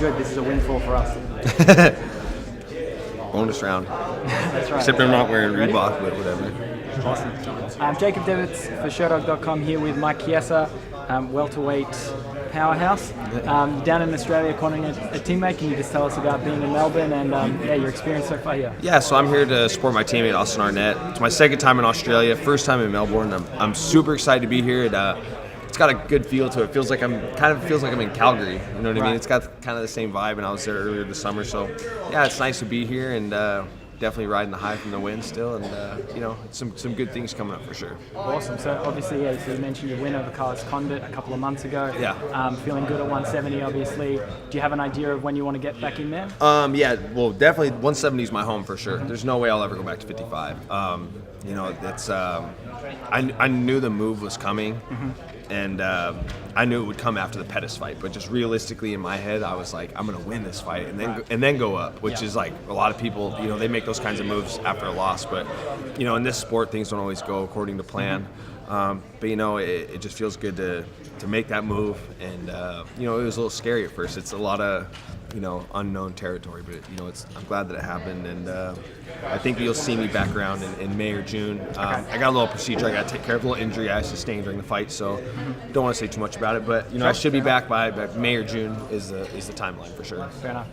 good. This is a windfall for us. Bonus round. That's right. Except I'm not wearing Reebok, but whatever. Awesome. Jacob Debets for Sherdog.com here with Mike Chiesa, welterweight powerhouse. Down in Australia, cornering a teammate. Can you just tell us about being in Melbourne and your experience so far here? Yeah, so I'm here to support my teammate Austin Arnett. It's my second time in Australia, first time in Melbourne. I'm super excited to be here. It's got a good feel to it. Feels like I'm in Calgary. You know what I mean? It's got kind of the same vibe, and I was there earlier this summer. So yeah, it's nice to be here and definitely riding the high from the win still, and it's some good things coming up for sure. Awesome. So obviously, so you mentioned your win over Carlos Condit a couple of months ago. Yeah. Feeling good at 170, obviously. Do you have an idea of when you want to get back in there? Yeah. Well, definitely 170 is my home for sure. There's no way I'll ever go back to 55. It's I knew the move was coming. Mm-hmm. And I knew it would come after the Pettis fight, but just realistically in my head, I was like, I'm gonna win this fight and then go up, which is like a lot of people, they make those kinds of moves after a loss, but in this sport, things don't always go according to plan. But it just feels good to make that move, and it was a little scary at first. It's a lot of unknown territory, but I'm glad that it happened, and I think you'll see me back around in May or June. I got a little procedure I got to take care of, a little injury I sustained during the fight, so don't want to say too much about it, but I should be back by May or June is the timeline for sure. Fair enough.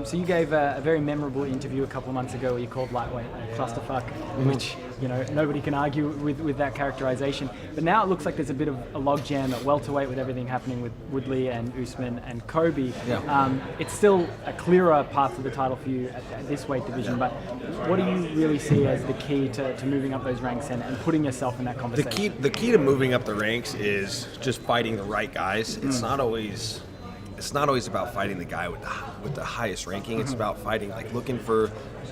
So you gave a very memorable interview a couple of months ago where you called lightweight a clusterfuck, which nobody can argue with that characterization. But now it looks like there's a bit of a logjam at welterweight with everything happening with Woodley and Usman and Kobe. Yeah. It's still a clearer path to the title for you at this weight division. But what do you really see as the key to moving up those ranks and putting yourself in that conversation? The key to moving up the ranks is just fighting the right guys. It's not always about fighting the guy with the highest ranking. It's about fighting, looking for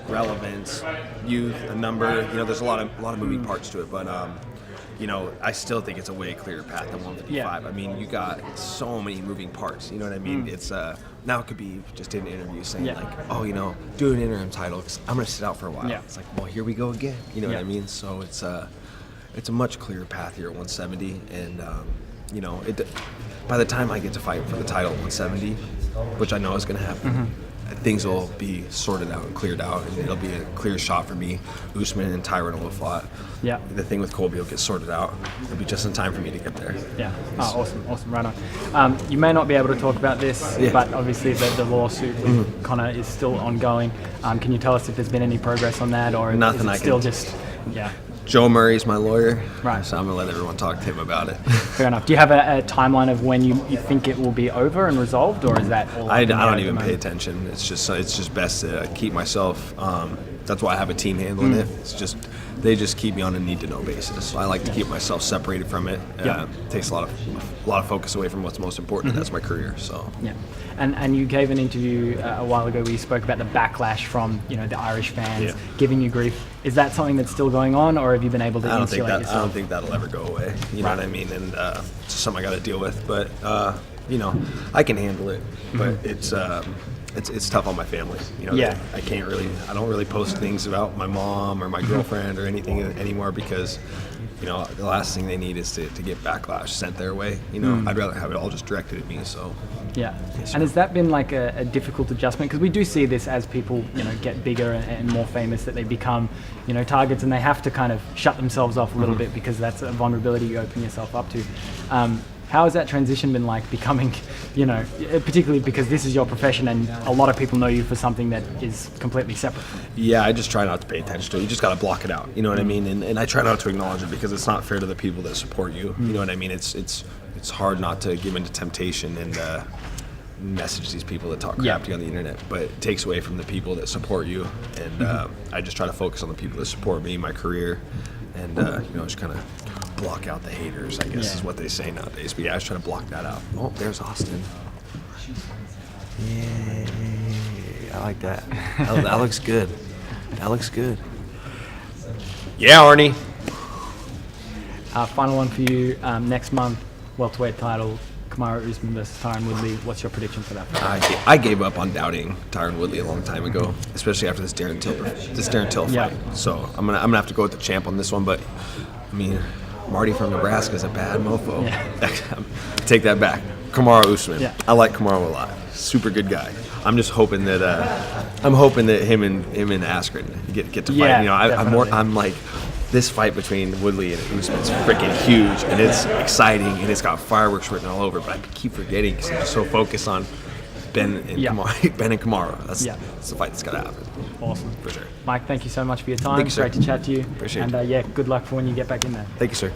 relevance, youth, a number. There's a lot of moving parts to it, but I still think it's a way clearer path than 155. Yeah. I mean, you got so many moving parts. You know what I mean? It's now it could be just in an interview saying do an interim title because I'm going to sit out for a while. Yeah. It's like, well, here we go again. You know what I mean? So it's a much clearer path here at 170, and by the time I get to fight for the title at 170, which I know is going to happen, things will be sorted out and cleared out, and it'll be a clear shot for me. Usman and Tyron will have fought. Yeah. The thing with Colby will get sorted out. It'll be just in time for me to get there. Yeah. Oh, awesome. Right on. You may not be able to talk about this, but obviously the lawsuit with Conor is still ongoing. Can you tell us if there's been any progress on that, or Nothing is it still just... Yeah. Joe Murray's my lawyer, right? So I'm gonna let everyone talk to him about it. Fair enough. Do you have a timeline of when you think it will be over and resolved, or is that all? I don't even pay attention. It's just best to keep myself. That's why I have a team handling it. It's just they just keep me on a need-to-know basis. So I like to keep myself separated from it. It takes a lot of focus away from what's most important, and that's my career. So yeah. And you gave an interview a while ago where you spoke about the backlash from the Irish fans giving you grief. Is that something that's still going on, or have you been able to insulate yourself? I don't think that'll ever go away. You know what I mean? And it's just something I got to deal with. But I can handle it. But it's tough on my family. I don't really post things about my mom or my girlfriend or anything anymore because the last thing they need is to get backlash sent their way. I'd rather have it all just directed at me. So yeah. And has that been like a difficult adjustment? Because we do see this as people get bigger and more famous, that they become targets, and they have to kind of shut themselves off a little bit because that's a vulnerability you open yourself up to. How has that transition been like, becoming, particularly because this is your profession and a lot of people know you for something that is completely separate? Yeah, I just try not to pay attention to it. You just got to block it out. You know what I mean? And I try not to acknowledge it because it's not fair to the people that support you. You know what I mean? It's hard not to give into temptation and message these people that talk crap to you on the internet, but it takes away from the people that support you. And I just try to focus on the people that support me, my career, and just kind of block out the haters, I guess is what they say nowadays. But yeah, I was trying to block that out. Oh, there's Austin. Yeah, I like that. That looks good. That looks good. Yeah, Arnie. Final one for you. Next month, welterweight title, Kamaru Usman versus Tyron Woodley. What's your prediction for that fight? I gave up on doubting Tyron Woodley a long time ago, especially after this Darren Till fight. So I'm gonna have to go with the champ on this one. But I mean, Marty from Nebraska is a bad mofo. Take that back. Kamaru Usman. I like Kamaru a lot. super good guy. I'm just hoping that him and Askren get to fight. Yeah, You know, I'm like, this fight between Woodley and Usman is freaking huge, and it's exciting, and it's got fireworks written all over it. But I keep forgetting because I'm just so focused on Ben and Kamaru. That's the fight that's got to happen. Awesome. For sure. Mike, thank you so much for your time. Thank you, sir. Great to chat to you. Appreciate it. And good luck for when you get back in there. Thank you, sir.